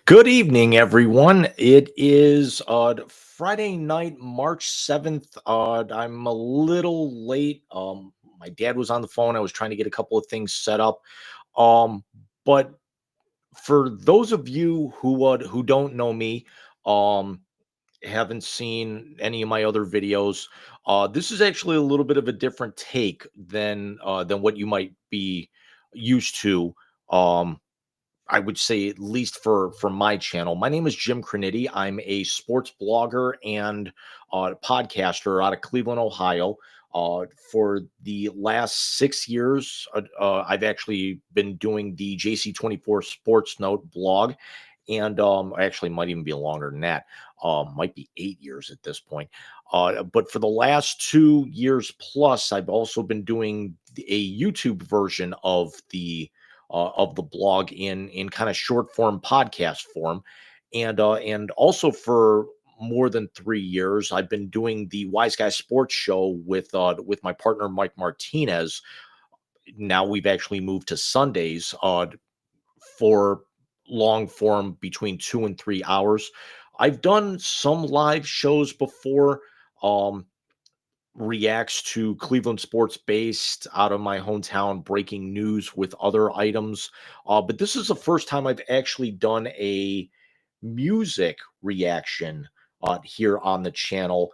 Good evening, everyone. It is Friday night, March 7th. I'm a little late. My dad was on the phone. I was trying to get a couple of things set up. Um, but for those of you who don't know me, um, haven't seen any of my other videos, this is actually a little bit of a different take than what you might be used to. I would say at least for my channel. My name is Jim Crinitti. I'm a sports blogger and podcaster out of Cleveland, Ohio. For the last 6 years, I've actually been doing the JC24 Sports Note blog, and actually might even be longer than that. Might be 8 years at this point. But for the last 2 years plus, I've also been doing a YouTube version of the blog in kind of short form podcast form, and also for more than 3 years, I've been doing the Wise Guy Sports Show with my partner Mike Martinez. Now we've actually moved to Sundays for long form between 2 and 3 hours. I've done some live shows before. Reacts to Cleveland sports based out of my hometown, breaking news with other items. But this is the first time I've actually done a music reaction here on the channel.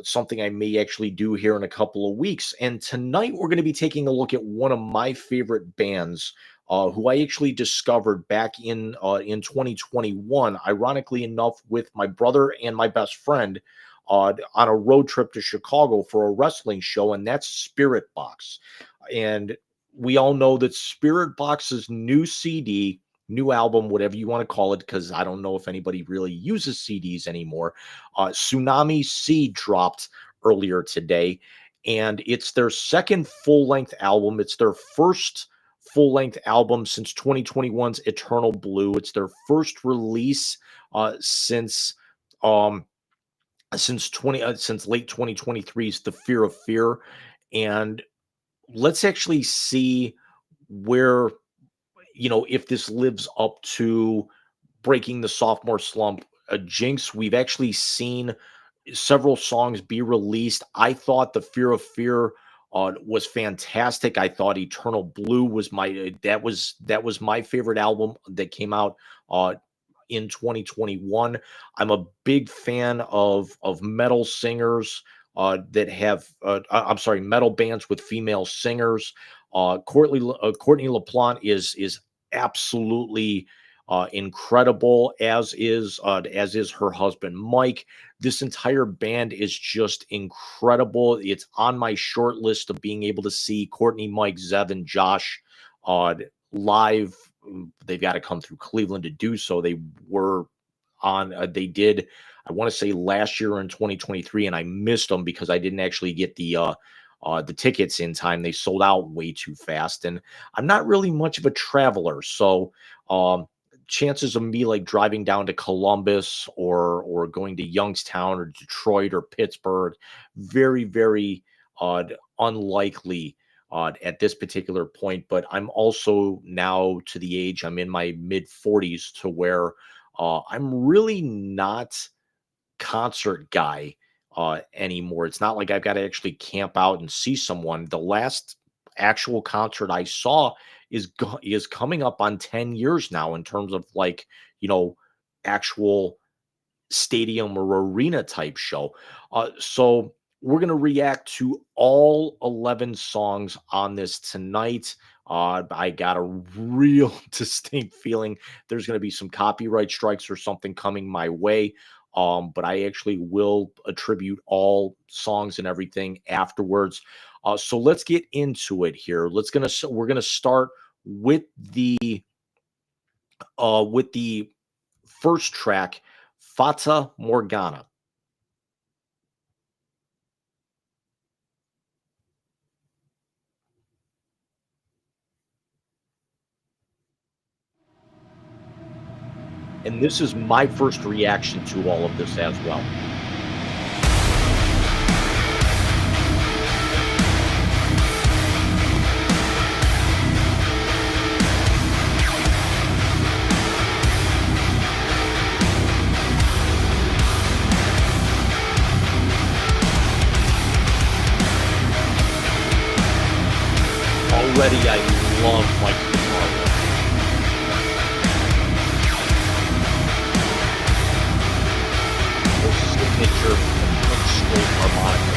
Something I may actually do here in a couple of weeks. And tonight we're going to be taking a look at one of my favorite bands, who I actually discovered back in 2021, ironically enough, with my brother and my best friend on a road trip to Chicago for a wrestling show, and that's Spiritbox. And we all know that Spiritbox's new CD, new album, whatever you want to call it, because I don't know if anybody really uses CDs anymore. Tsunami Sea dropped earlier today, and it's their second full length album. It's their first full length album since 2021's Eternal Blue. It's their first release since. Since late 2023's The Fear of Fear. And let's actually see where, if this lives up to breaking the sophomore slump jinx. We've actually seen several songs be released. I thought The Fear of Fear was fantastic. I thought Eternal Blue was that was my favorite album that came out in 2021. I'm a big fan of metal singers that have I'm sorry, metal bands with female singers. Courtney LaPlante is absolutely incredible, as is her husband Mike. This entire band is just incredible. It's on my short list of being able to see Courtney, Mike, Zev, and Josh live. They've got to come through Cleveland to do so. They were on. They did. I want to say last year in 2023, and I missed them because I didn't actually get the tickets in time. They sold out way too fast, and I'm not really much of a traveler, so chances of me like driving down to Columbus or going to Youngstown or Detroit or Pittsburgh, very unlikely at this particular point. But I'm also now to the age, I'm in my mid 40s, to where I'm really not concert guy anymore. It's not like I've got to actually camp out and see someone. The last actual concert I saw is coming up on 10 years now, in terms of, like, actual stadium or arena type show. So we're going to react to all 11 songs on this tonight. I got a real distinct feeling there's going to be some copyright strikes or something coming my way. But I actually will attribute all songs and everything afterwards. So let's get into it here. We're gonna start with the first track, Fata Morgana. And this is my first reaction to all of this as well. Already, I love Mike's guitar work. His signature straight harmonica.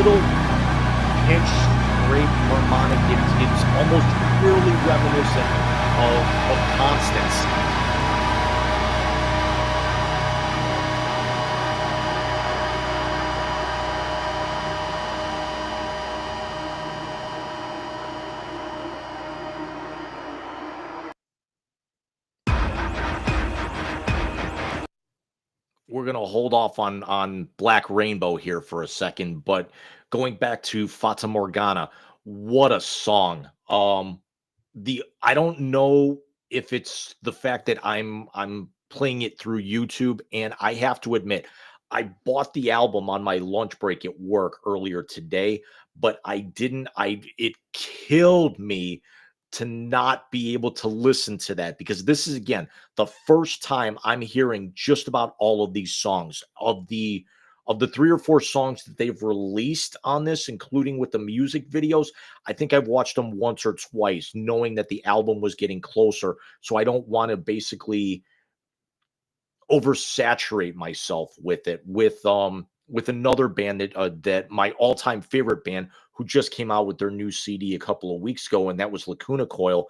little pinch scrape harmonic. It's almost eerily reminiscent of Constance. We're gonna hold off on Black Rainbow here for a second, but going back to Fata Morgana, what a song. I don't know if it's the fact that I'm playing it through YouTube, and I have to admit, I bought the album on my lunch break at work earlier today, but I didn't. I It killed me to not be able to listen to that because this is again the first time I'm hearing just about all of these songs of the 3 or 4 songs that they've released on this, including with the music videos. I think I've watched them once or twice, knowing that the album was getting closer. So I don't want to basically oversaturate myself with it with another band that my all-time favorite band who just came out with their new CD a couple of weeks ago, and that was Lacuna Coil.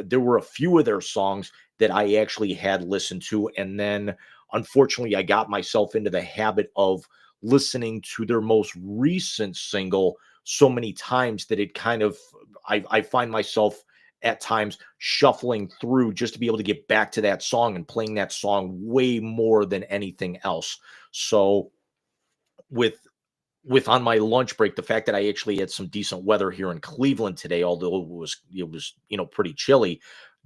There were a few of their songs that I actually had listened to, and then unfortunately I got myself into the habit of listening to their most recent single so many times that it kind of I find myself at times shuffling through just to be able to get back to that song and playing that song way more than anything else. So with on my lunch break, the fact that I actually had some decent weather here in Cleveland today, although it was pretty chilly,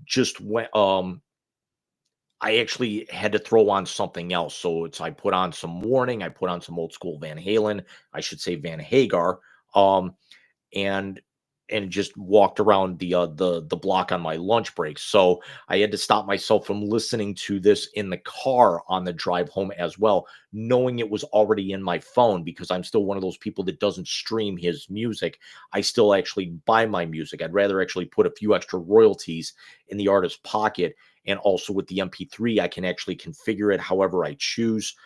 just went I actually had to throw on something else. So I put on some Warning, I put on some old school Van Halen, I should say Van Hagar. And just walked around the block on my lunch break. So I had to stop myself from listening to this in the car on the drive home as well, knowing it was already in my phone because I'm still one of those people that doesn't stream his music. I still actually buy my music. I'd rather actually put a few extra royalties in the artist's pocket. And also with the MP3, I can actually configure it however I choose.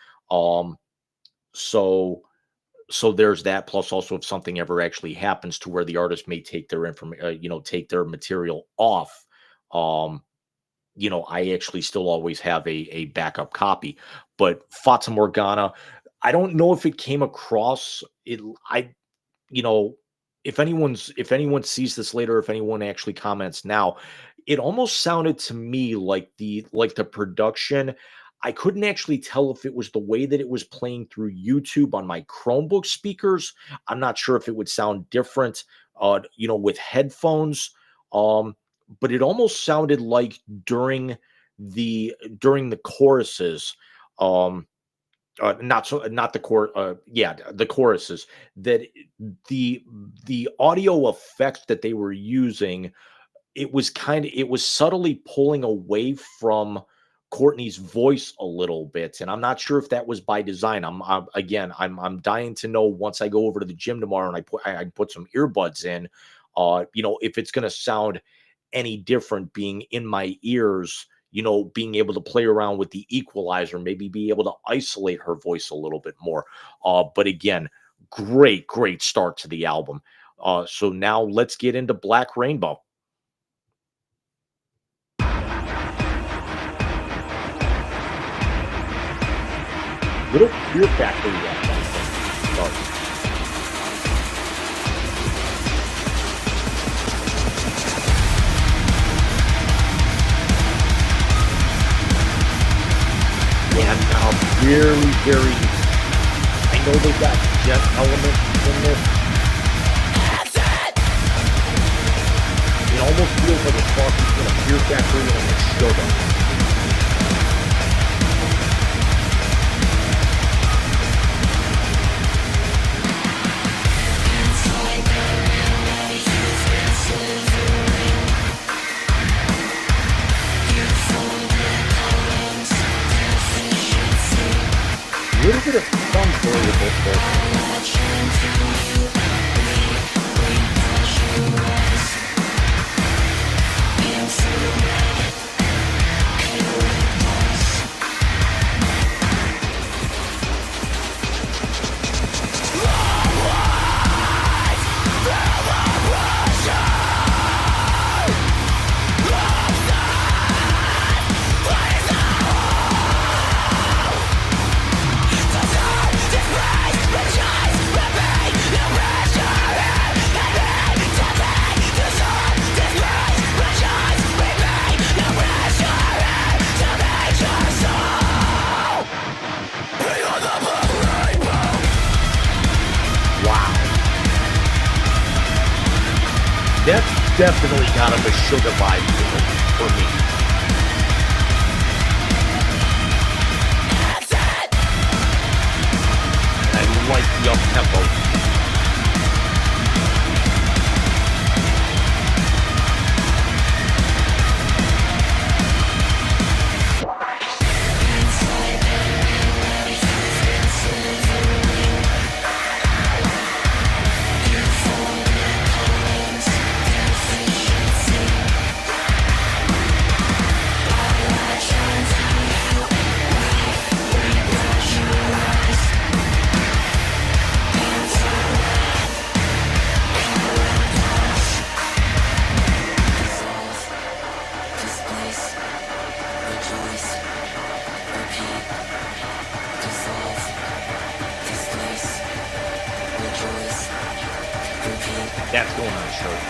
So there's that. Plus, also, if something ever actually happens to where the artist may take their information, take their material off, um, I actually still always have a backup copy. But Fata Morgana, I don't know if it came across it. You know, if anyone sees this later, if anyone actually comments now, it almost sounded to me like the production. I couldn't actually tell if it was the way that it was playing through YouTube on my Chromebook speakers. I'm not sure if it would sound different, with headphones. But it almost sounded like during the choruses, um, not the the choruses, that the audio effect that they were using, it was subtly pulling away from Courtney's voice a little bit, and I'm not sure if that was by design. I'm dying to know once I go over to the gym tomorrow and I put some earbuds in, if it's going to sound any different being in my ears, being able to play around with the equalizer, maybe be able to isolate her voice a little bit more. But again, great start to the album. So now let's get into Black Rainbow. Little Fear Factory starts. And very, I know they got jet elements in this. It almost feels like a cross between a Fear Factory and a Shogun. A little bit of some variable vocals. That's definitely got a sugar vibe to it for me. I like the up tempo. That's going on a shirt.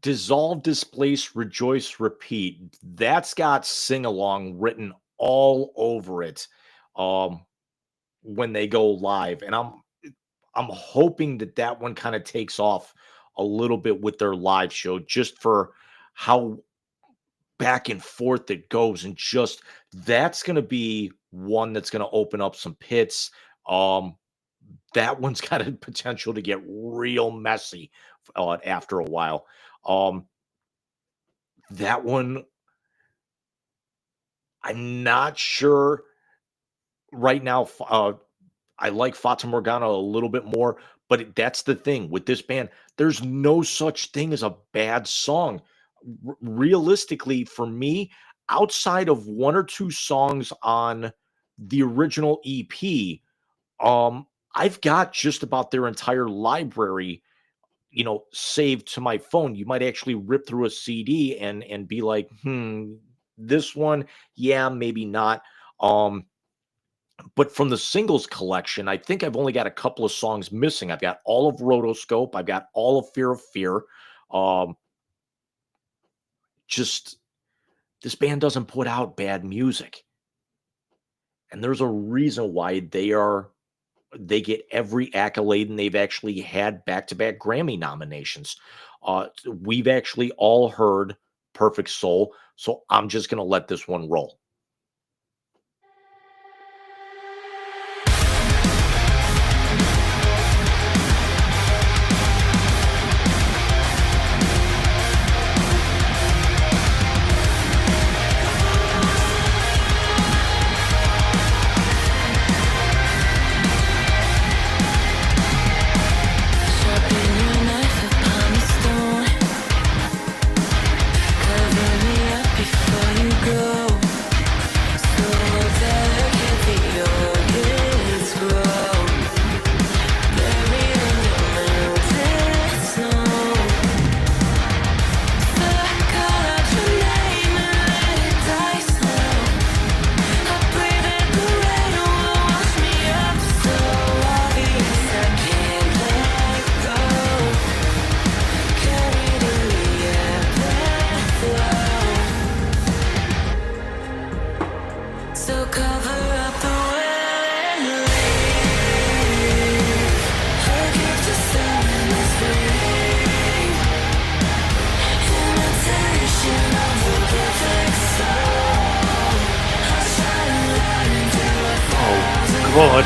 Dissolve, displace, rejoice, repeat. That's got sing along written all over it um, when they go live, and I'm hoping that that one kind of takes off a little bit with their live show, just for how back and forth it goes, and just that's going to be one that's going to open up some pits. Um, that one's got a potential to get real messy after a while. Um, that one, I'm not sure right now. I like Fata Morgana a little bit more, but that's the thing with this band. There's no such thing as a bad song. Realistically, for me, outside of one or two songs on the original EP, I've got just about their entire library, saved to my phone. You might actually rip through a CD and be like, this one, yeah, maybe not. Um, but from the singles collection, I think I've only got a couple of songs missing. I've got all of Rotoscope, I've got all of Fear of Fear. Um, just this band doesn't put out bad music. And there's a reason why they get every accolade, and they've actually had back-to-back Grammy nominations. We've actually all heard Perfect Soul, so I'm just going to let this one roll. God.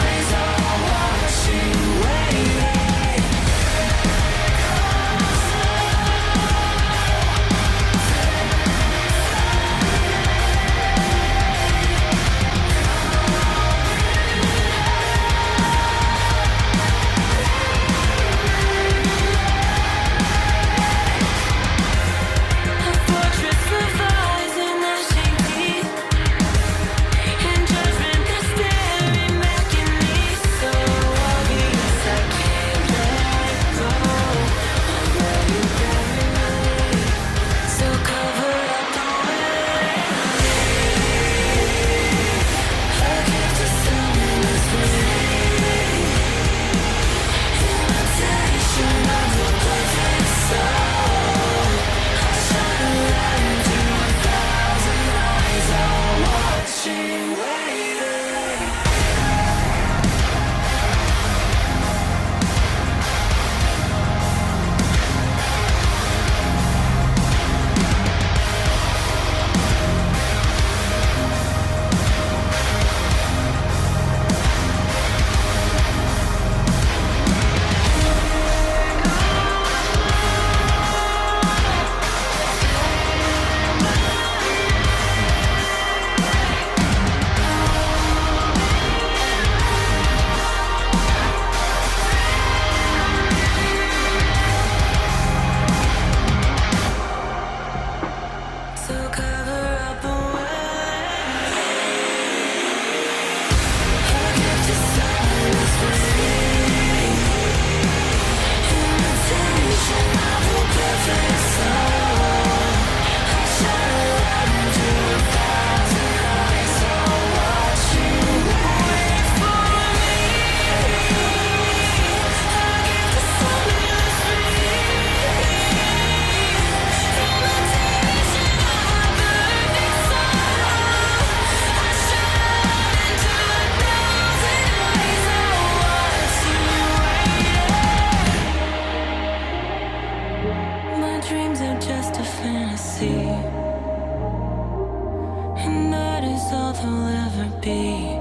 will ever be.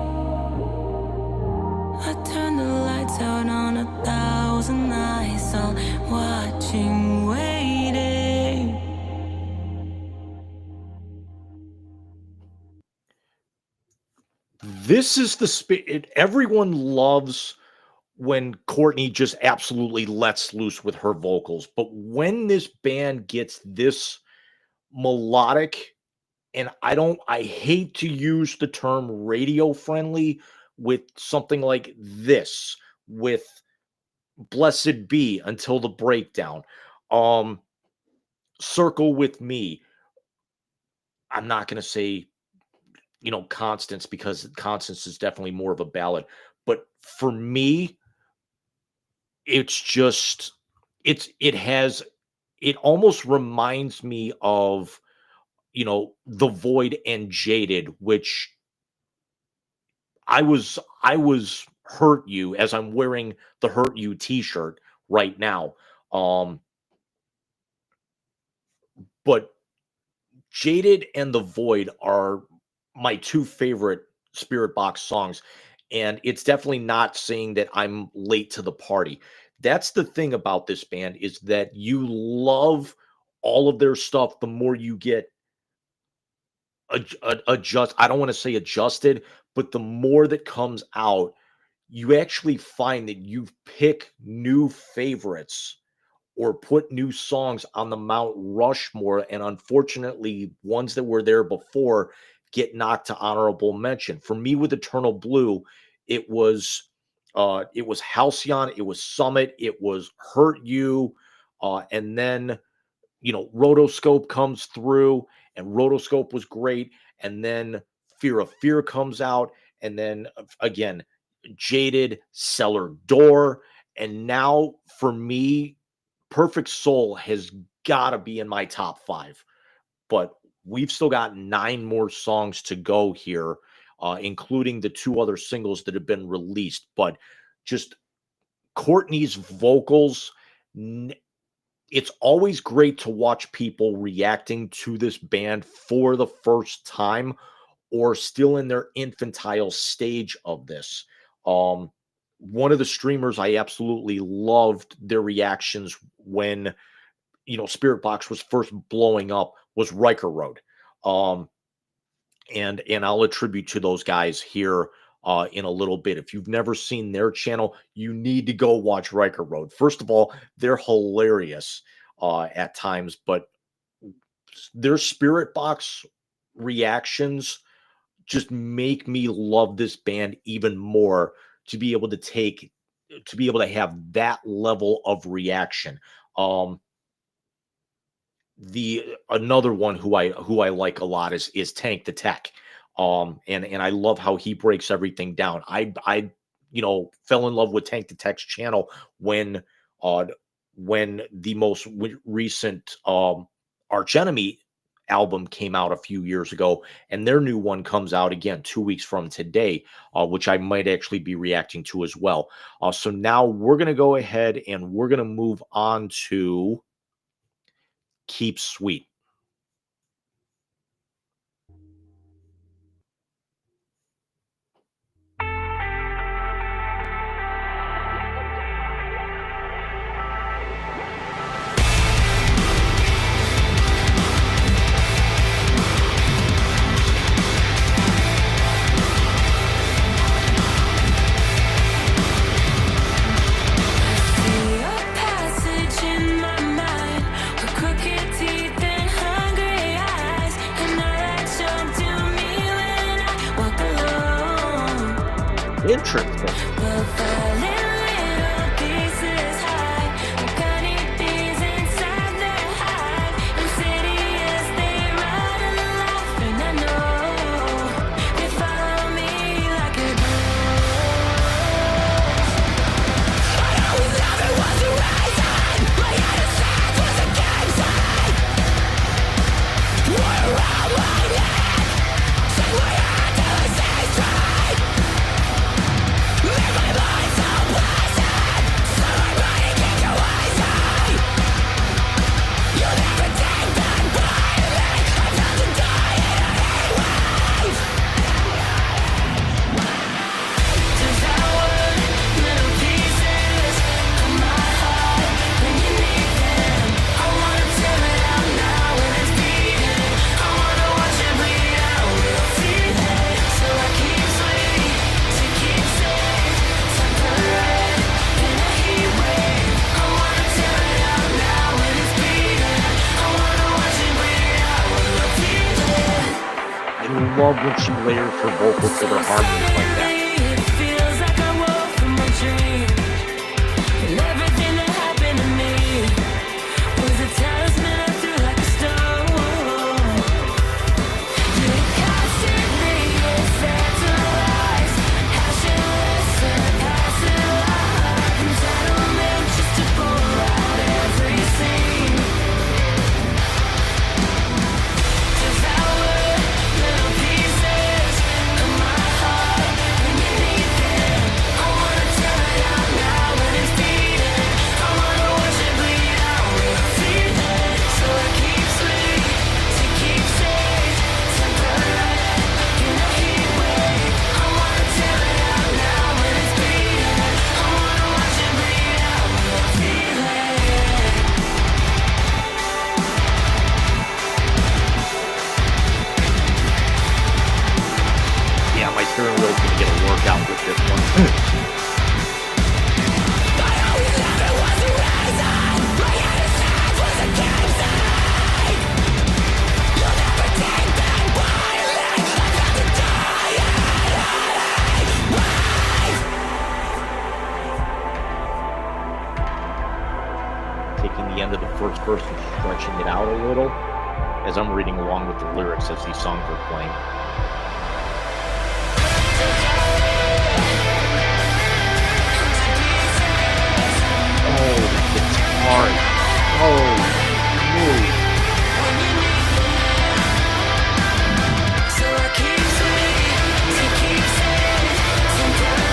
I turn the lights out on 1,000 eyes, all watching, waiting. This is the spirit. Everyone loves when Courtney just absolutely lets loose with her vocals. But when this band gets this melodic, and I hate to use the term radio friendly with something like this, with Blessed Be Until the Breakdown, um, Circle with Me. I'm not going to say, Constance, because Constance is definitely more of a ballad. But for me, it's just it almost reminds me of The Void and Jaded, which I was Hurt You, as I'm wearing the Hurt You t-shirt right now. um but Jaded and The Void are my two favorite Spiritbox songs, and it's definitely not saying that I'm late to the party. That's the thing about this band, is that you love all of their stuff. The more you get adjust, I don't want to say adjusted, but the more that comes out, you actually find that you pick new favorites or put new songs on the Mount Rushmore, and unfortunately, ones that were there before get knocked to honorable mention. For me, with Eternal Blue, it was Halcyon, it was Summit, it was Hurt You, and then Rotoscope comes through, and Rotoscope was great, and then Fear of Fear comes out, and then again, Jaded, Cellar Door, and now for me, Perfect Soul has got to be in my top 5. But we've still got 9 more songs to go here, including the 2 other singles that have been released. But just Courtney's vocals, it's always great to watch people reacting to this band for the first time, or still in their infantile stage of this. One of the streamers, I absolutely loved their reactions when Spiritbox was first blowing up, was Riker Road. And I'll attribute to those guys here in a little bit. If you've never seen their channel, you need to go watch Riker Road. First of all, they're hilarious at times, but their Spiritbox reactions just make me love this band even more, to be able to have that level of reaction. The Another one who I like a lot is Tank the Tech. And I love how he breaks everything down. I fell in love with Tank the Tech's channel when the most recent Arch Enemy album came out a few years ago, and their new one comes out again 2 weeks from today, which I might actually be reacting to as well. So now we're going to go ahead and we're going to move on to Keep Sweet. Interesting. We're love when she layers her vocals with her harmonies like that. It feels like I woke from a dream, and everything that happened to me was a talisman I threw like a stone. You constantly get fertilized, passionless and passive love, entitlement just to pour out every scene. Devour little pieces of my heart beneath it. I wanna tear it out now when it's beating. I wanna watch it bleed out when I feel it. So it keeps me to keep safe, temperate in a heat wave. I wanna tear it out now when it's beating. I wanna watch it bleed out when I feel it. Yeah, my steering wheel's gonna get a workout with this one. Taking the end of the first verse and stretching it out a little as I'm reading along with the lyrics as these songs are playing. Oh, the guitar is so smooth. So it keeps me to keep safe, temperate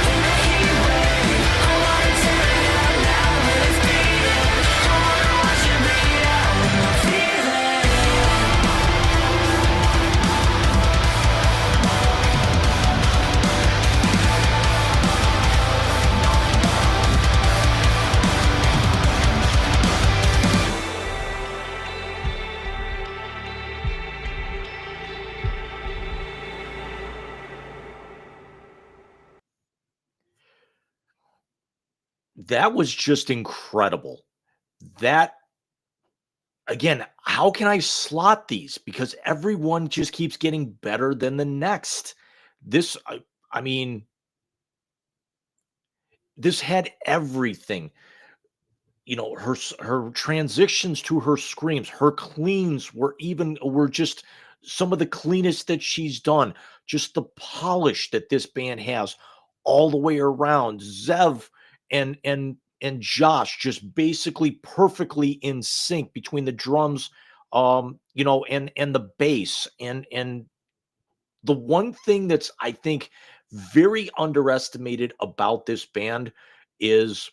in a heat wave. I wanna tear it out now when it's beating. I wanna watch it bleed out when I feel it. That was just incredible. That again, how can I slot these? Because everyone just keeps getting better than the next. This, I mean, this had everything. You know, her transitions to her screams, her cleans were just some of the cleanest that she's done. Just the polish that this band has all the way around. Zev and Josh just basically perfectly in sync between the drums, and the bass. And the one thing that's, I think, very underestimated about this band is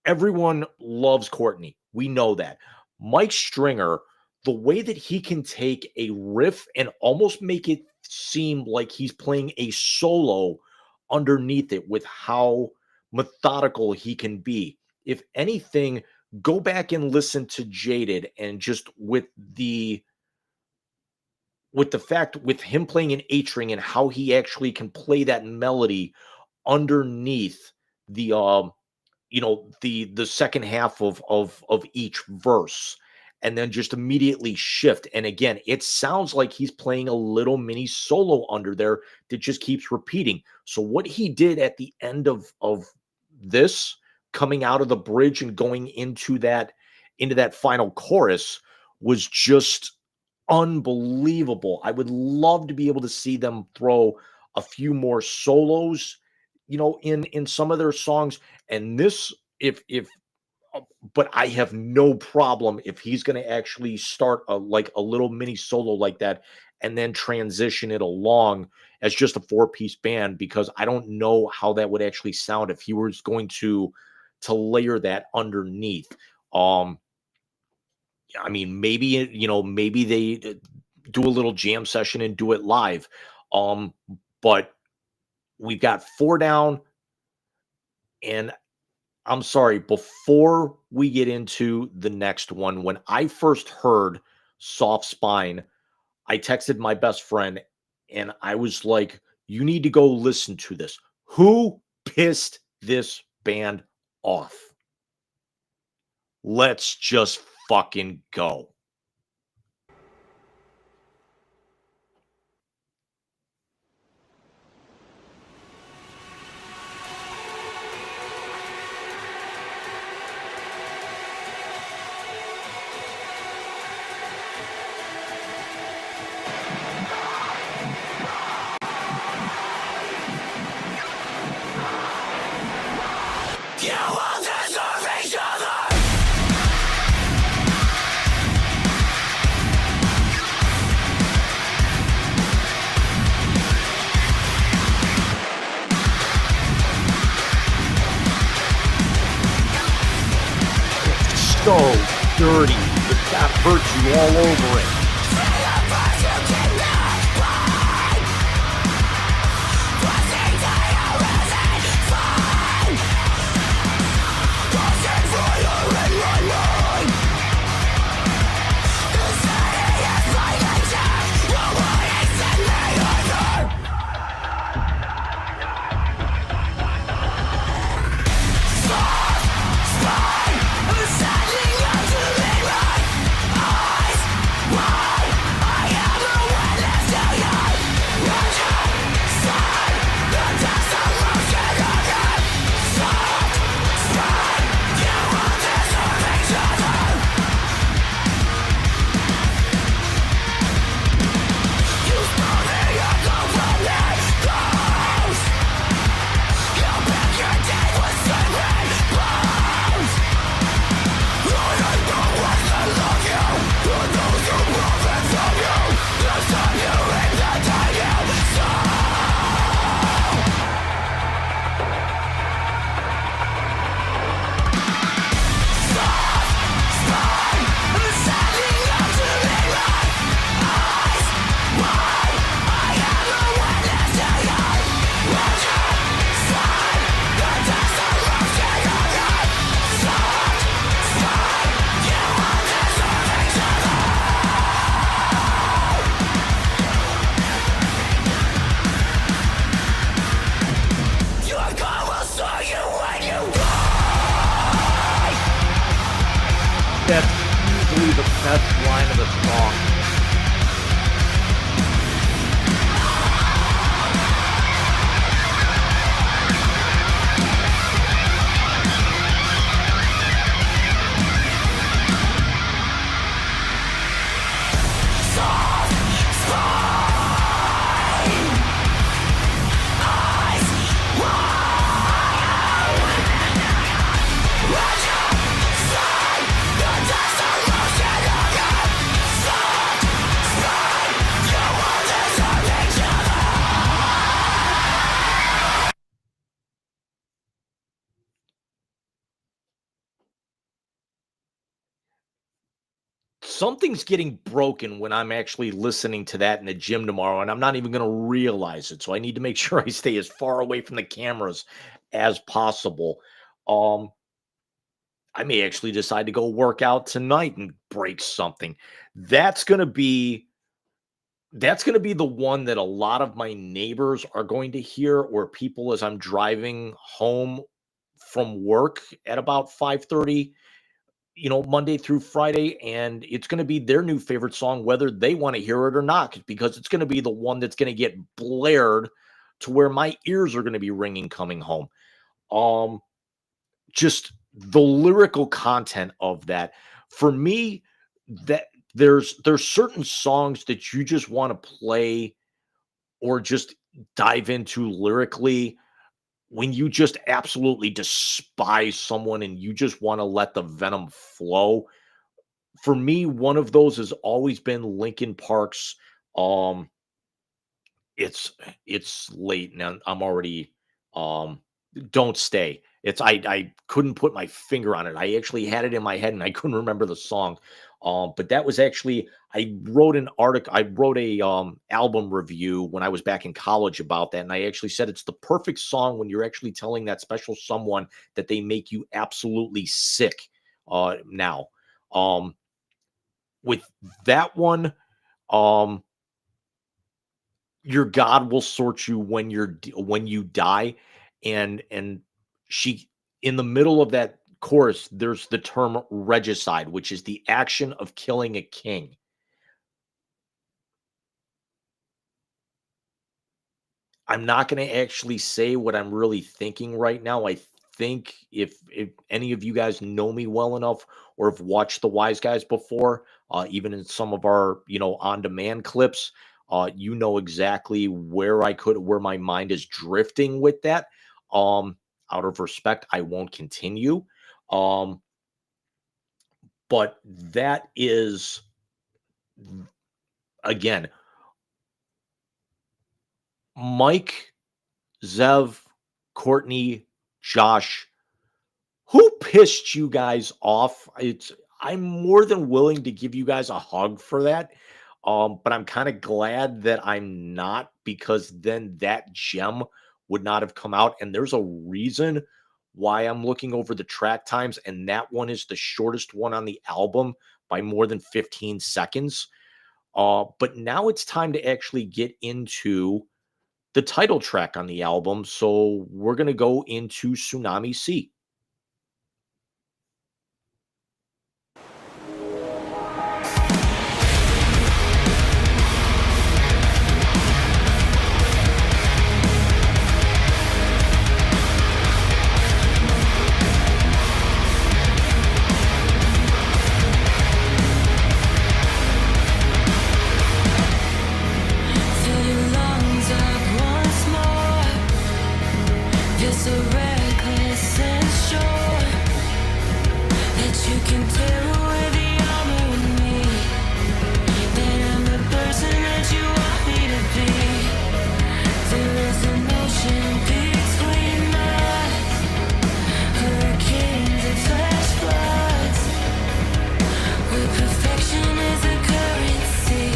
everyone loves Courtney. We know that. Mike Stringer, the way that he can take a riff and almost make it seem like he's playing a solo underneath it with how methodical he can be. If anything, go back and listen to Jaded and just with the fact with him playing an H ring and how he actually can play that melody underneath the the second half of each verse, and then just immediately shift. And again, it sounds like he's playing a little mini solo under there that just keeps repeating. So what he did at the end of this, coming out of the bridge and going into that final chorus, was just unbelievable. I would love to be able to see them throw a few more solos, in some of their songs. And this, if but I have no problem if he's going to actually start a little mini solo like that and then transition it along as just a four-piece band, because I don't know how that would actually sound if he was going to layer that underneath. Um I mean, maybe they do a little jam session and do it live. But we've got four down, and I'm sorry, before we get into the next one, when I first heard Soft Spine, I texted my best friend and I was like, you need to go listen to this. Who pissed this band off? Let's just fucking go. so dirty. It's got hurt you all over it. That's easily the best line of the song. Something's getting broken when I'm actually listening to that in the gym tomorrow, and I'm not even going to realize it. So I need to make sure I stay as far away from the cameras as possible. Um, I may actually decide to go work out tonight and break something. That's going to be that's going to be the one that a lot of my neighbors are going to hear, or people as I'm driving home from work at about 5:30, Monday through Friday, and it's going to be their new favorite song, whether they want to hear it or not, because it's going to be the one that's going to get blared to where my ears are going to be ringing coming home. Um, just the lyrical content of that for me, that there's certain songs that you just want to play or just dive into lyrically when you just absolutely despise someone and you just want to let the venom flow. For me, one of those has always been Linkin Park's, um, it's late now, I'm already, um Don't Stay. I couldn't put my finger on it. I actually had it in my head and I couldn't remember the song. But that was actually I wrote a, album review when I was back in college about that, and I actually said it's the perfect song when you're actually telling that special someone that they make you absolutely sick, now. Um with that one, um, your God will sort you when when you die, and she in the middle of that chorus, there's the term regicide, which is the action of killing a king. I'm not going to actually say what I'm really thinking right now. I think if any of you guys know me well enough or have watched the Wise Guys before, even in some of our on demand clips, you know exactly where my mind is drifting with that. Um, Out of respect, I won't continue. Um, but that is again, Mike, Zev, Courtney, Josh, Who pissed you guys off? I'm more than willing to give you guys a hug for that. But I'm kind of glad that I'm not, because then that gem would not have come out. And there's a reason why I'm looking over the track times, and that one is the shortest one on the album by more than 15 seconds. But now it's time to actually get into the title track on the album. So we're going to go into Tsunami Sea. Fill your lungs up once more. Feel so reckless and sure that you can tear away the armor in me. That I'm the person that you want me to be. There is an ocean between us, hurricanes and flash floods, where perfection is a currency.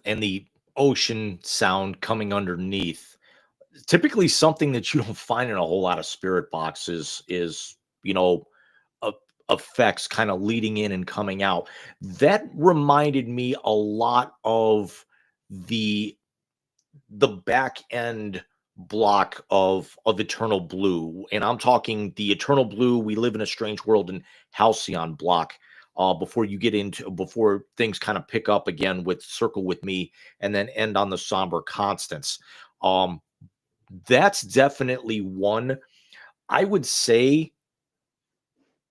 And the ocean sound coming underneath. Typically something that you don't find in a whole lot of spirit boxes is, you know, a, effects kind of leading in and coming out. That reminded me a lot of the back end block of Eternal Blue, and I'm talking the Eternal Blue, We Live in a Strange World, and Halcyon block. Before things kind of pick up again with Circle with Me, and then end on the somber Constants. Um, that's definitely one. I would say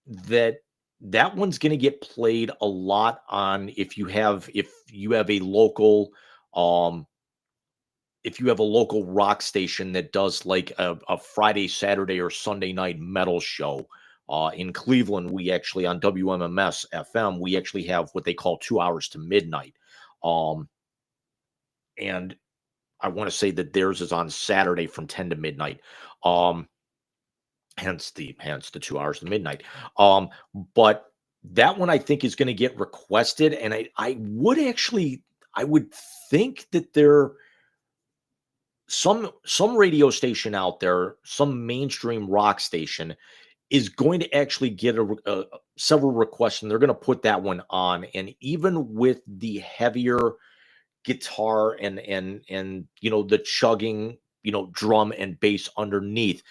that that one's going to get played a lot on if you have a local um if you have a local rock station that does like a Friday, Saturday, or Sunday night metal show. In Cleveland, we actually on WMMS FM, we actually have what they call 2 hours to midnight. Um, and I want to say that theirs is on Saturday from 10 to midnight. Um, hence the 2 hours to midnight. Um, but that one I think is going to get requested, and I would think that some radio station out there, some mainstream rock station is going to actually get several requests, and they're going to put that one on. And even with the heavier guitar and the chugging, drum and bass underneath,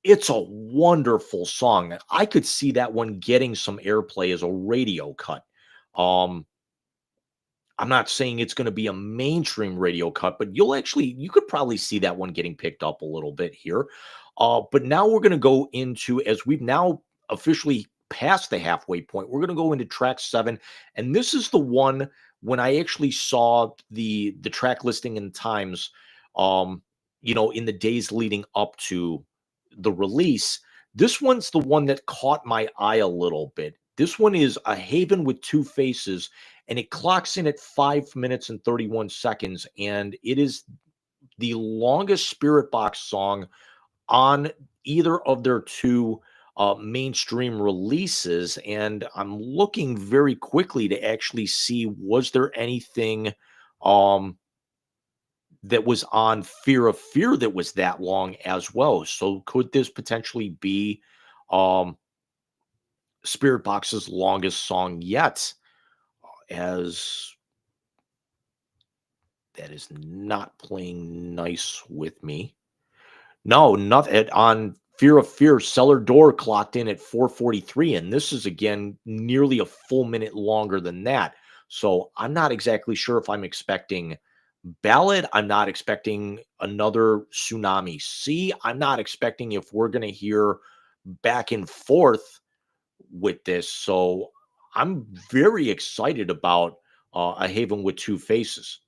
it's a wonderful song. I could see that one getting some airplay as a radio cut. Um, I'm not saying it's going to be a mainstream radio cut, but you could probably see that one getting picked up a little bit here. But now we're going to go into, as we've now officially passed the halfway point, we're going to go into track 7. And this is the one when I actually saw the track listing and times, in the days leading up to the release. This one's the one that caught my eye a little bit. This one is A Haven with Two Faces, and it clocks in at 5 minutes and 31 seconds. And it is the longest Spiritbox song on either of their two mainstream releases. And I'm looking very quickly to actually see, was there anything that was on Fear of Fear that was that long as well? So could this potentially be Spiritbox's longest song yet? As that is not playing nice with me. No, nothing on Fear of Fear. Cellar Door clocked in at 4:43, and this is again nearly a full minute longer than that. So I'm not exactly sure if I'm expecting ballad. I'm not expecting another Tsunami Sea. I'm not expecting if we're going to hear back and forth with this. So I'm very excited about A Haven with Two Faces.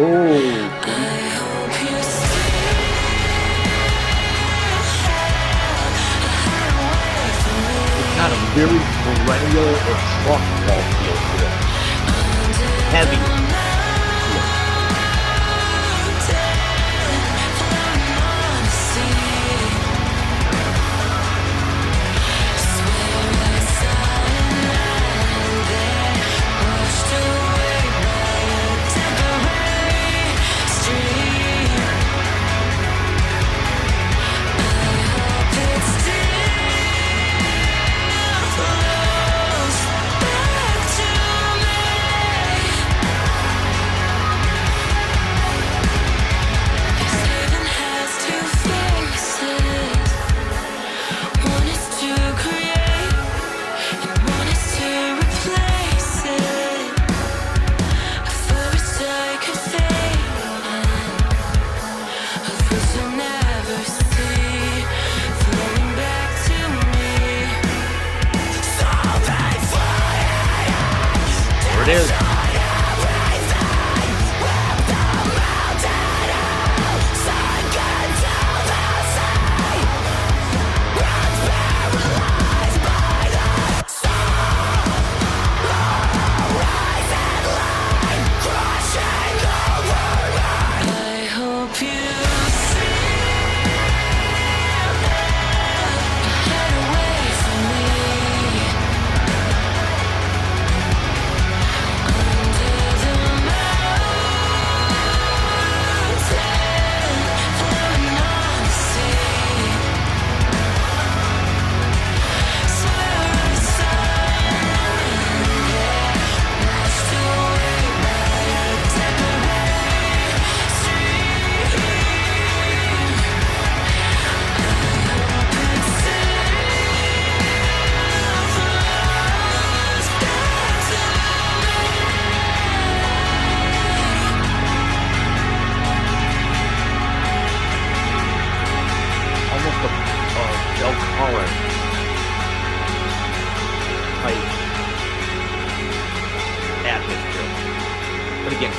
It's got a very perennial or truck ball feel to it. Heavy.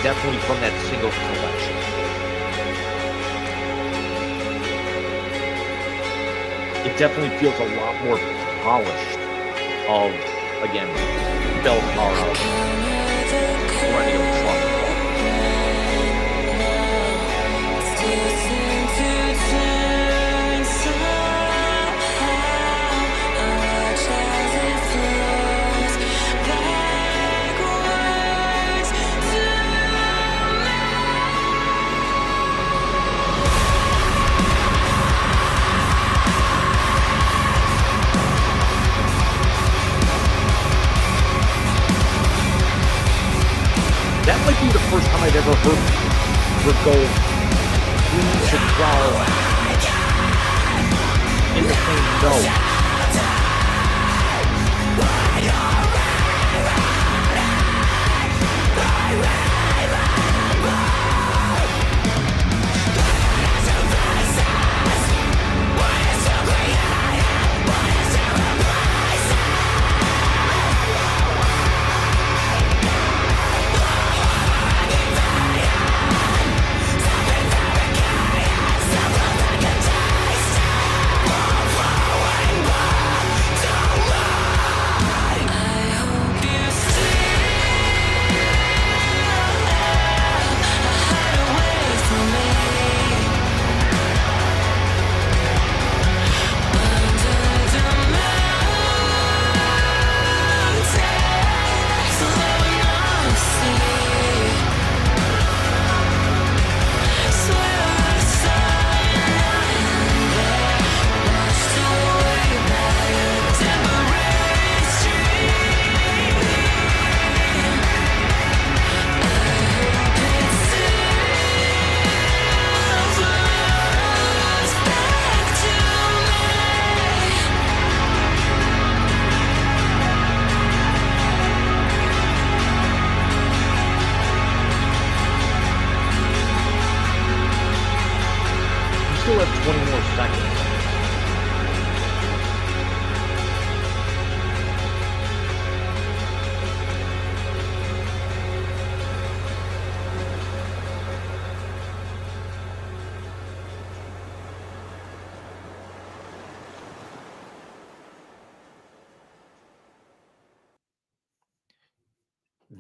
definitely from that single collection. It definitely feels a lot more polished of, again, Belcaro, perennial trunk. That might be the first time I've ever heard her go clean to growl in the same note. Still have 20 more seconds.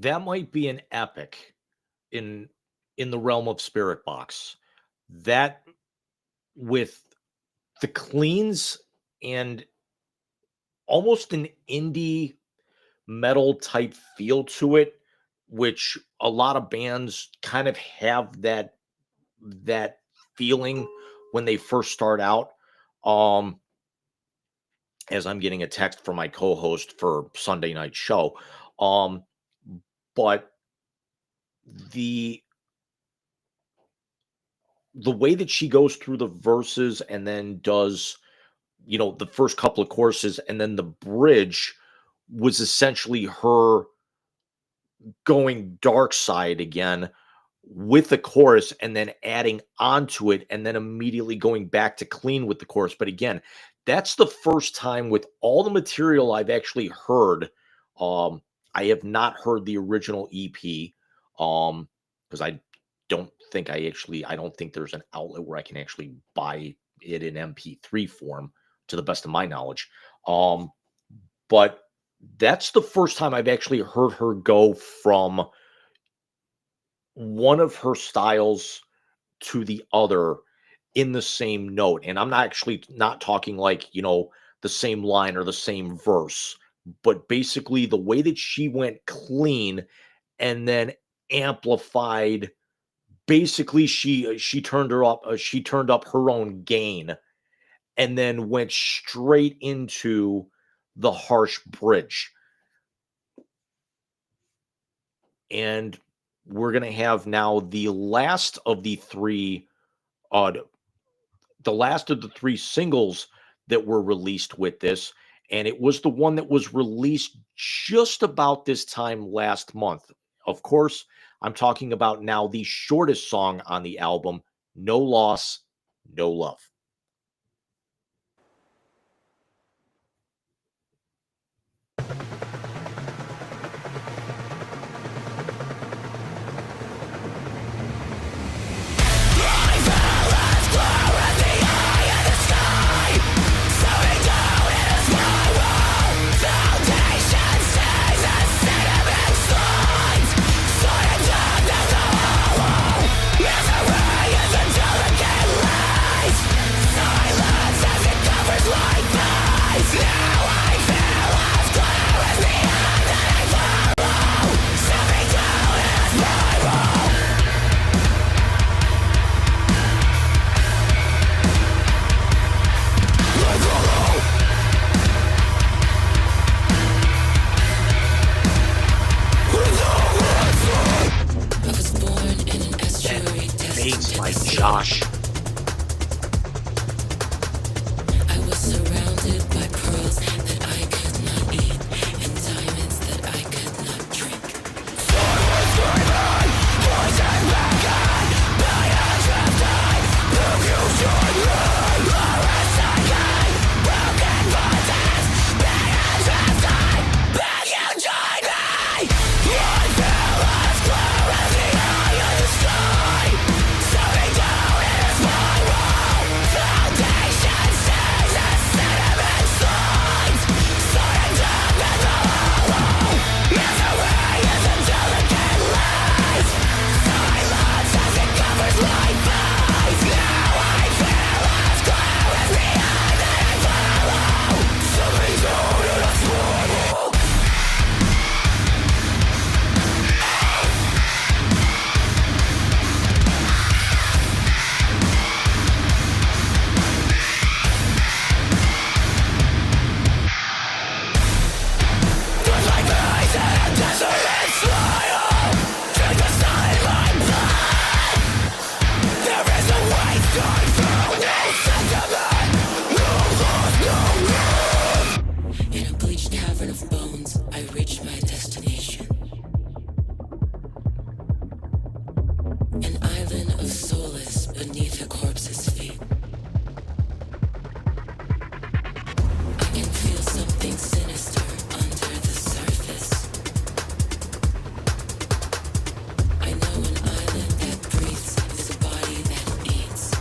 That might be an epic in the realm of Spiritbox. That with the cleans and almost an indie metal type feel to it, which a lot of bands kind of have that feeling when they first start out. As I'm getting a text from my co-host for Sunday night show. But the way that she goes through the verses and then does, the first couple of courses and then the bridge was essentially her going dark side again with the chorus and then adding onto it and then immediately going back to clean with the chorus. But again, that's the first time with all the material I've actually heard. I have not heard the original EP because I don't think I don't think there's an outlet where I can actually buy it in MP3 form to the best of my knowledge. But that's the first time I've actually heard her go from one of her styles to the other in the same note. And I'm not talking like, the same line or the same verse, but basically the way that she went clean and then amplified. Basically, she turned up her own gain and then went straight into the harsh bridge. And we're going to have now the last of the three singles that were released with this, and it was the one that was released just about this time last month. Of course, I'm talking about now the shortest song on the album, No Loss, No Love. Bass by Josh. I was surrounded by pearls that I could not eat and diamonds that I could not drink. In a bleached cavern of bones, I reached my destination. An island of solace beneath a corpse's feet. I can feel something sinister under the surface. I know an island that breathes is a body that eats,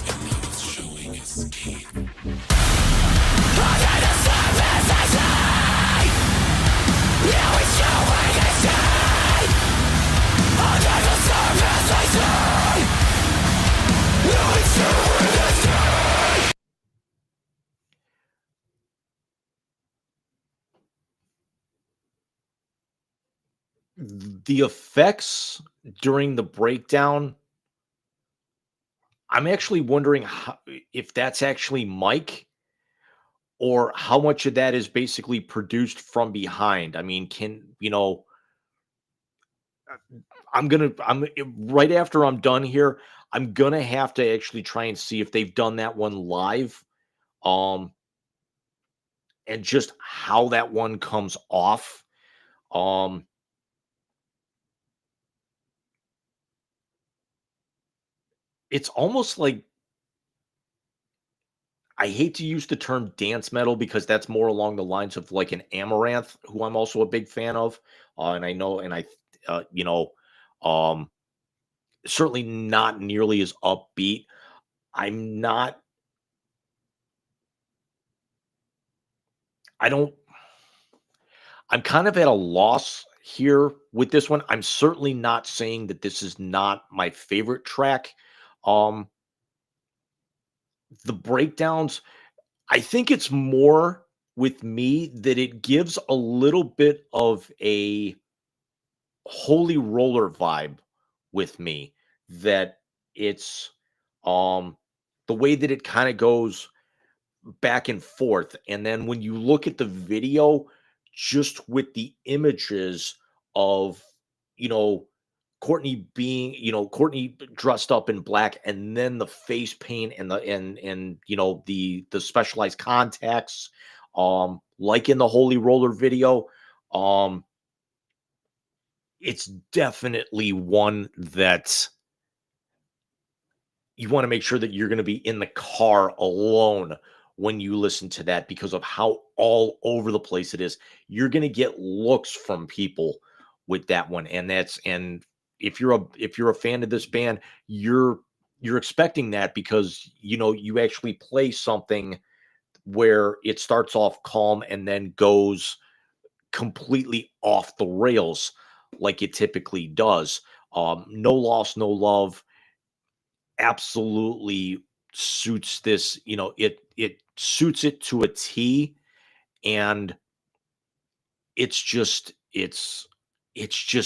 and now it's showing its teeth. The effects during the breakdown, I'm actually wondering if that's actually Mike or how much of that is basically produced from behind. I mean, I'm right after I'm done here, I'm gonna have to actually try and see if they've done that one live, um, and just how that one comes off. Um, it's almost like I hate to use the term dance metal because that's more along the lines of like an Amaranth, who I'm also a big fan of, and I know, and I, uh, you know, um, certainly not nearly as upbeat. I'm not. I don't. I'm kind of at a loss here with this one. I'm certainly not saying that this is not my favorite track. Um, the breakdowns, I think it's more with me that it gives a little bit of a holy roller vibe with me, that it's the way that it kind of goes back and forth, and then when you look at the video, just with the images of, you know Courtney dressed up in black, and then the face paint and the specialized contacts, like in the holy roller video. um it's definitely one that you want to make sure that you're going to be in the car alone when you listen to that, because of how all over the place it is. You're going to get looks from people with that one, and if you're a fan of this band, you're expecting that, because you actually play something where it starts off calm and then goes completely off the rails like it typically does. No Loss, No Love absolutely suits this. It suits it to a T. And it's just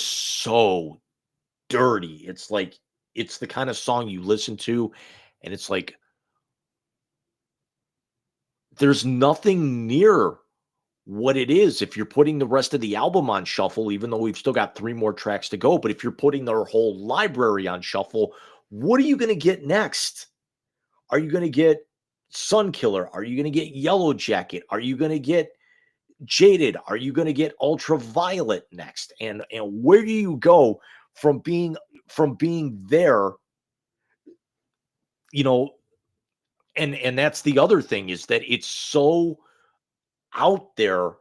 so dirty. It's like it's the kind of song you listen to and it's like there's nothing near what it is if you're putting the rest of the album on shuffle, even though we've still got 3 more tracks to go. But if you're putting their whole library on shuffle, what are you going to get next? Are you going to get Sun Killer? Are you going to get Yellow Jacket? Are you going to get Jaded? Are you going to get Ultraviolet next? And where do you go from being there, you know, and that's the other thing is that it's so out there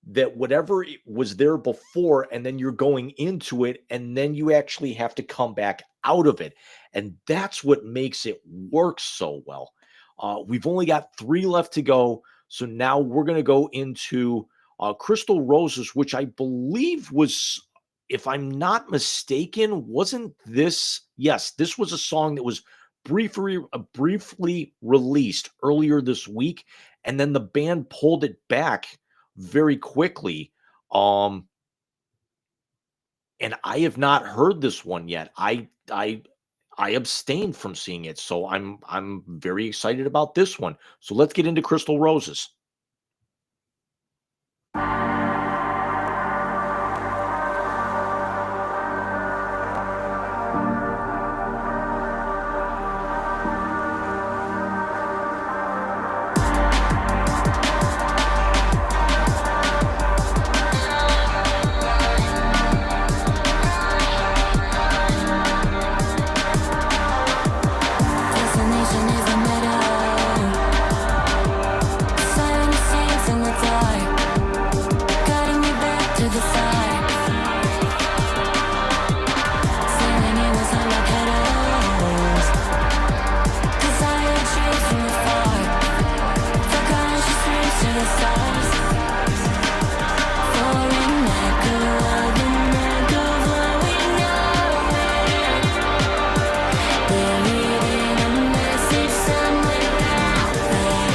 that whatever was there before, and then you're going into it, and then you actually have to come back out of it. And that's what makes it work so well. We've only got 3 left to go. So now we're going to go into Crystal Roses, which I believe was, if I'm not mistaken, wasn't this? Yes, this was a song that was briefly released earlier this week, and then the band pulled it back very quickly. Um, and I have not heard this one yet. I abstained from seeing it, so I'm very excited about this one. So let's get into Crystal Roses. Destination is a meadow. Siren sings in the dark, guiding me back to the side. Sailing in the sunlight petals. Desire trails from afar. The current she streams to the stars. For an echo of an echo flowing nowhere. Buried in a message somewhere out there.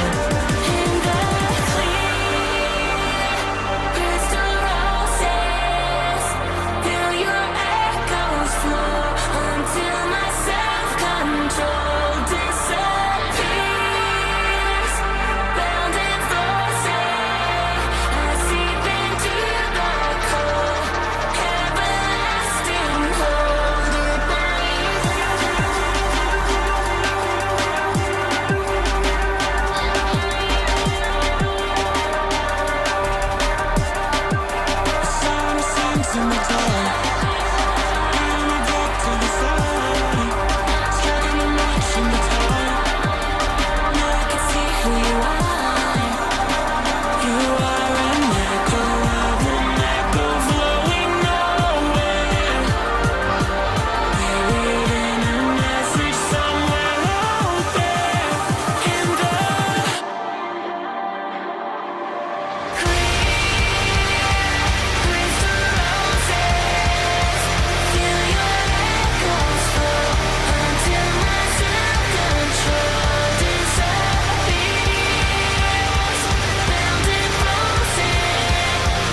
In the clear crystal roses, feel your echoes flow until my self-control disappears. Bound and frozen, I seep into the cold, everlasting hold upon you. Siren sings in the dark, guiding me back to the side. Striking a match in the dark. Now I can see who you are. You are an echo of an echo flowing nowhere. Buried in a message somewhere out there. In the crystal roses, feel your echoes flow until my self-control disappears. Bound and frozen,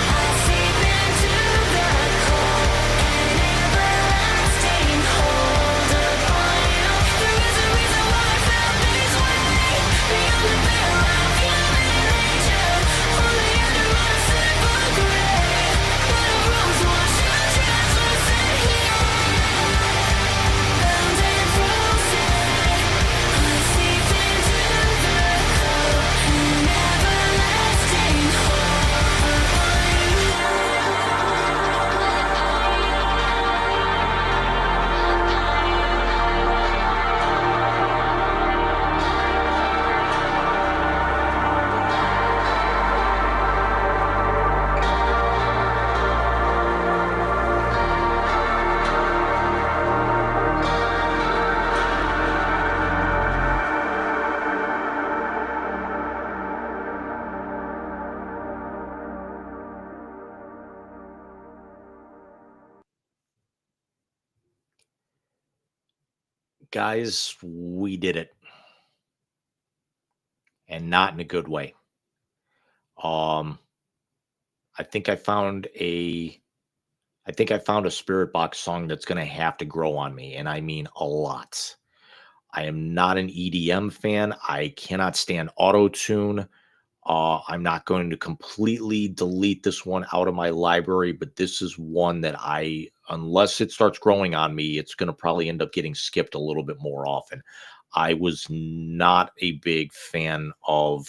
I seep into the cold, an everlasting hold upon you. There is a reason why I felt this way. Beyond the veil of human nature, only under a simple gray. But a rose washed your translucent here. Bound and frozen, I seep into the cold, an everlasting hold upon you. Guys, we did it. And not in a good way. Um, I think I found a I think I found a Spiritbox song that's gonna have to grow on me, and I mean a lot. I am not an EDM fan. I cannot stand auto tune. I'm not going to completely delete this one out of my library, but this is one that unless it starts growing on me, it's going to probably end up getting skipped a little bit more often. I was not a big fan of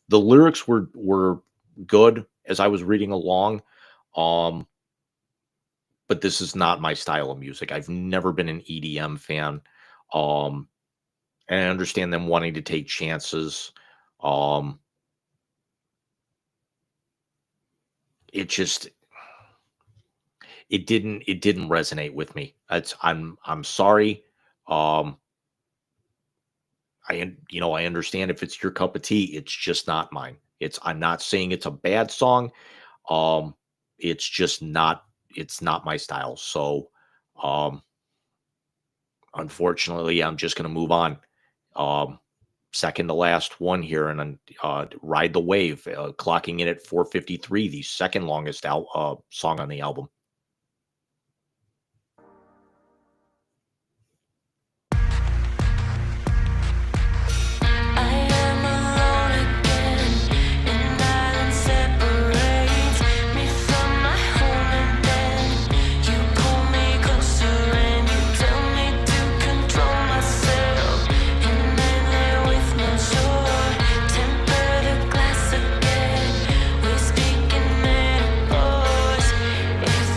the lyrics were good as I was reading along. Um, but this is not my style of music. I've never been an EDM fan. Um, and I understand them wanting to take chances. Um, it just it didn't resonate with me. I'm sorry. Um, I understand if it's your cup of tea, it's just not mine. I'm not saying it's a bad song. Um, it's just not my style. So um unfortunately I'm just gonna move on. Um Second to last one here, and then Ride the Wave, clocking in at 4:53, the second longest song on the album. I am alone again, and island separates me from my home, and then you pull me closer and you tell me to control myself, and then there with no shore, temper the glass again, we speak in metaphors. If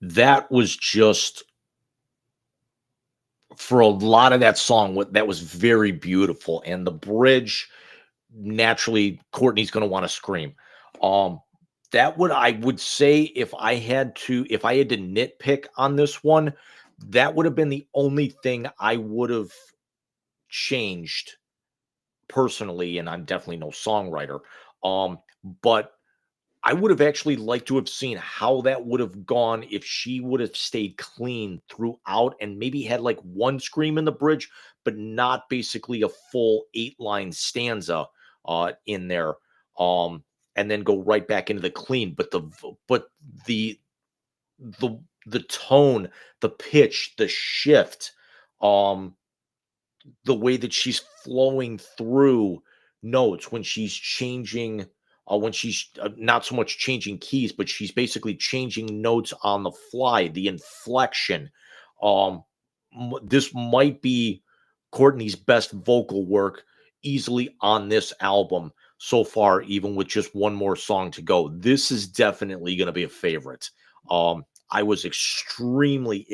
That was just for a lot of that song, what that was very beautiful, and the bridge, naturally, Courtney's gonna wanna scream. Um, that would I would say if I had to nitpick on this one, that would have been the only thing I would have changed personally, and I'm definitely no songwriter. But I would have actually liked to have seen how that would have gone if she would have stayed clean throughout and maybe had like one scream in the bridge, but not basically a full 8-line stanza in there. Um, and then go right back into the clean. But the the tone, the pitch, the shift, um, the way that she's flowing through notes when she's changing when she's not so much changing keys, but she's basically changing notes on the fly, the inflection. um this might be Courtney's best vocal work easily on this album so far, even with just one more song to go. This is definitely going to be a favorite. I was extremely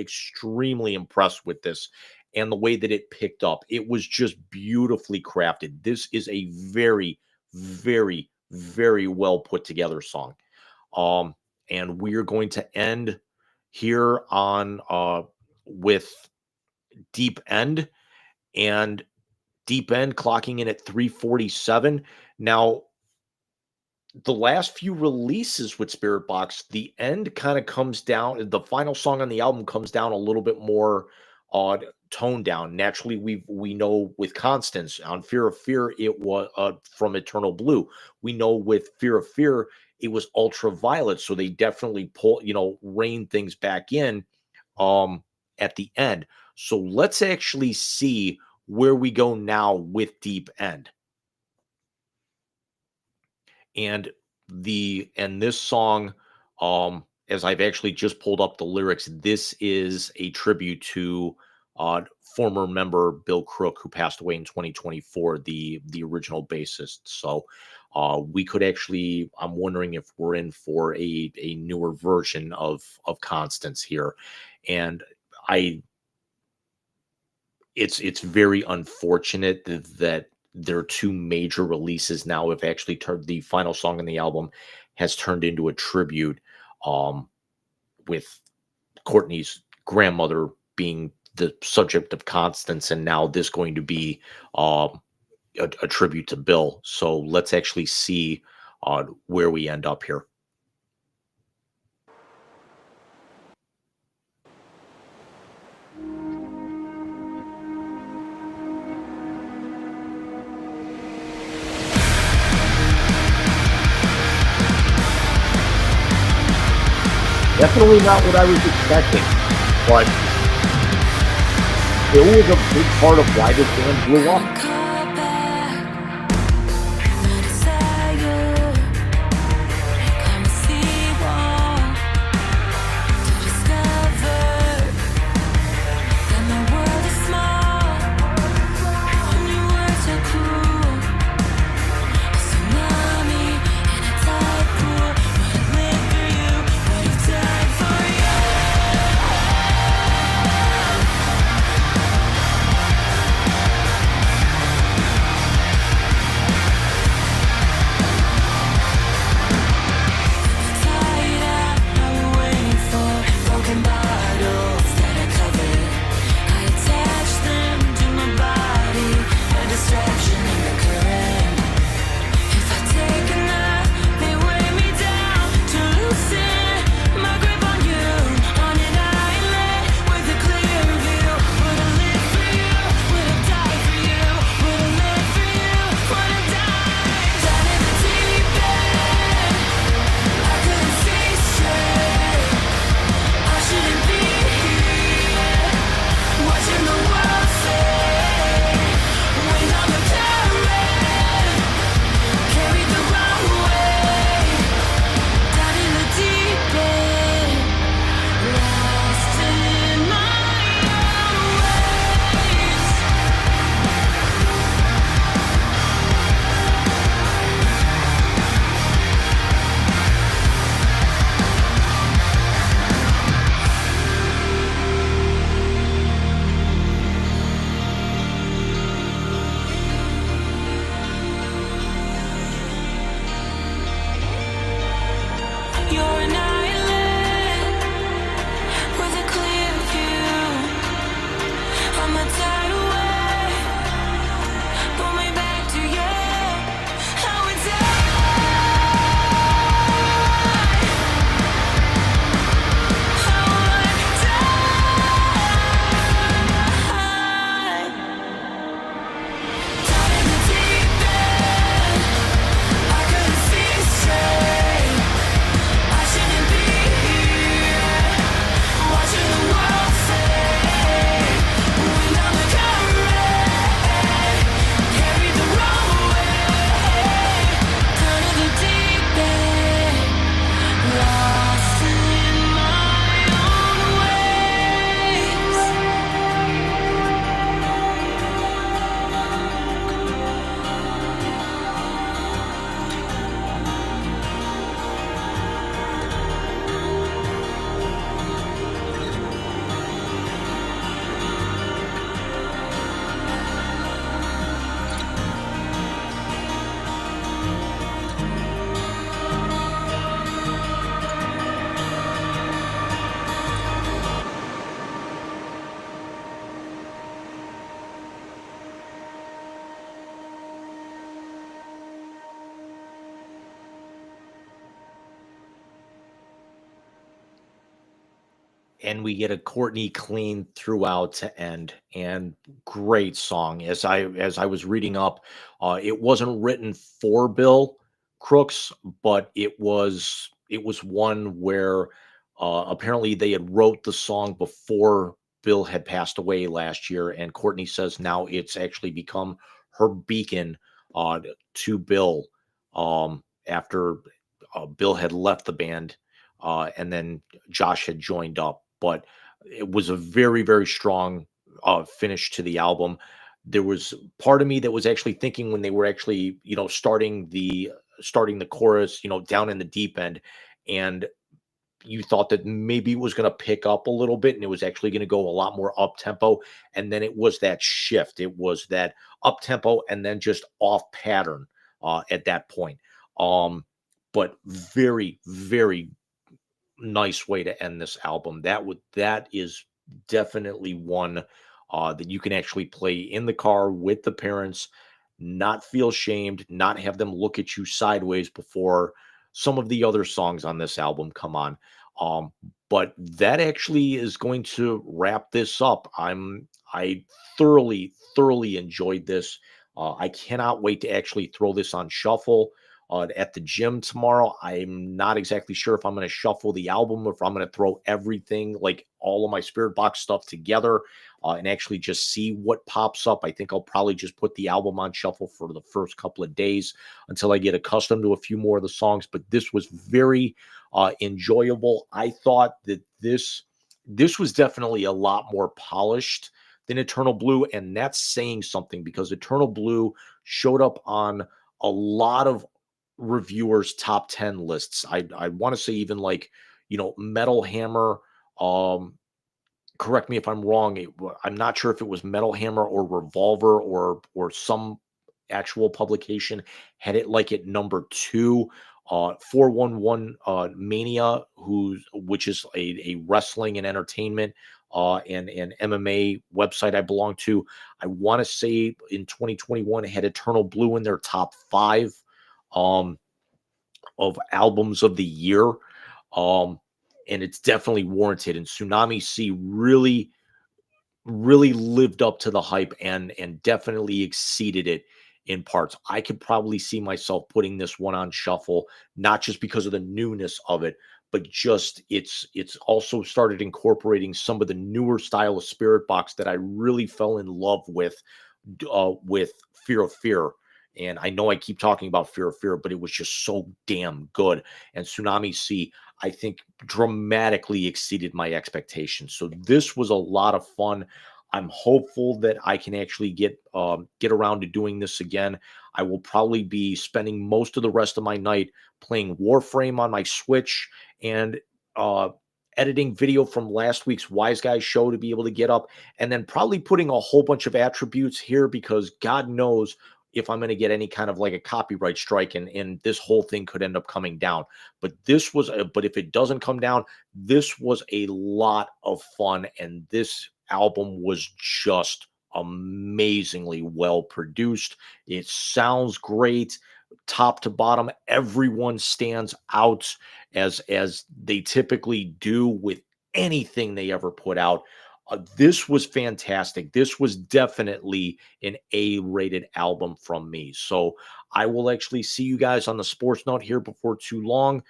impressed with this and the way that it picked up. It was just beautifully crafted. This is a very well put together song. Um, and we're going to end here on with Deep End, and Deep End clocking in at 347. Now, the last few releases with Spiritbox, the end kind of comes down. The final song on the album comes down a little bit more toned down. Naturally, we know with Constance on Fear of Fear, it was from Eternal Blue. We know with Fear of Fear, it was Ultraviolet. So they definitely rein things back in at the end. So let's actually see where we go now with Deep End. And this song, as I've actually just pulled up the lyrics, this is a tribute to former member Bill Crook, who passed away in 2024, the original bassist. So we could actually, I'm wondering if we're in for a newer version of Constance here. And I it's very unfortunate that their two major releases now have actually turned, the final song on the album has turned into a tribute, with Courtney's grandmother being the subject of Constance, and now this going to be a tribute to Bill. So let's actually see where we end up here. Definitely not what I was expecting, but it was a big part of why this band blew up. Come back, my desire. Come see one to discover that my world is small and your words are cruel. A tsunami in a tide pool. Would live for you, would have died for you. and we get a Courtney clean throughout to end, and great song. As I was reading up, it wasn't written for Bill Crooks, but it was one where apparently they had wrote the song before Bill had passed away last year, and Courtney says now it's actually become her beacon to Bill after Bill had left the band, and then Josh had joined up. But it was a very, very strong finish to the album. There was part of me that was actually thinking when they were actually, starting the chorus, down in the deep end, and you thought that maybe it was going to pick up a little bit and it was actually going to go a lot more up tempo. And then it was that shift. It was that up tempo and then just off pattern at that point. But very, very nice way to end this album. That is definitely one that you can actually play in the car with the parents, not feel shamed, not have them look at you sideways before some of the other songs on this album come on. Um, but that actually is going to wrap this up. I thoroughly, thoroughly enjoyed this. I cannot wait to actually throw this on shuffle at the gym tomorrow. I'm not exactly sure if I'm going to shuffle the album or if I'm going to throw everything, like all of my Spiritbox stuff together and actually just see what pops up. I think I'll probably just put the album on shuffle for the first couple of days until I get accustomed to a few more of the songs. But this was very enjoyable. I thought that this was definitely a lot more polished than Eternal Blue, and that's saying something because Eternal Blue showed up on a lot of reviewers' top 10 lists. I want to say even like, Metal Hammer. Correct me if I'm wrong. I'm not sure if it was Metal Hammer or Revolver or some actual publication had it like at number two. 411 Mania, which is a wrestling and entertainment and an MMA website I belong to. I want to say in 2021 had Eternal Blue in their top five um, of albums of the year. Um, and it's definitely warranted. And Tsunami Sea really, really lived up to the hype and definitely exceeded it in parts. I could probably see myself putting this one on shuffle, not just because of the newness of it, but just it's also started incorporating some of the newer style of Spiritbox that I really fell in love with Fear of Fear. And I know I keep talking about Fear of Fear, but it was just so damn good. And Tsunami Sea, I think, dramatically exceeded my expectations. So this was a lot of fun. I'm hopeful that I can actually get around to doing this again. I will probably be spending most of the rest of my night playing Warframe on my Switch and uh, editing video from last week's Wise Guys show to be able to get up, and then probably putting a whole bunch of attributes here because God knows if I'm going to get any kind of like a copyright strike and this whole thing could end up coming down. But if it doesn't come down, this was a lot of fun. And this album was just amazingly well produced. It sounds great top to bottom. Everyone stands out as they typically do with anything they ever put out. This was fantastic. This was definitely an A-rated album from me. So I will actually see you guys on the Sports Note here before too long.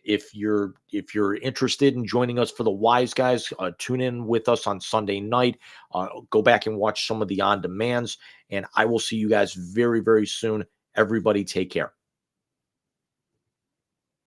If you're interested in joining us for the Wise Guys, tune in with us on Sunday night. Go back and watch some of the on demands, and I will see you guys very, very soon. Everybody, take care.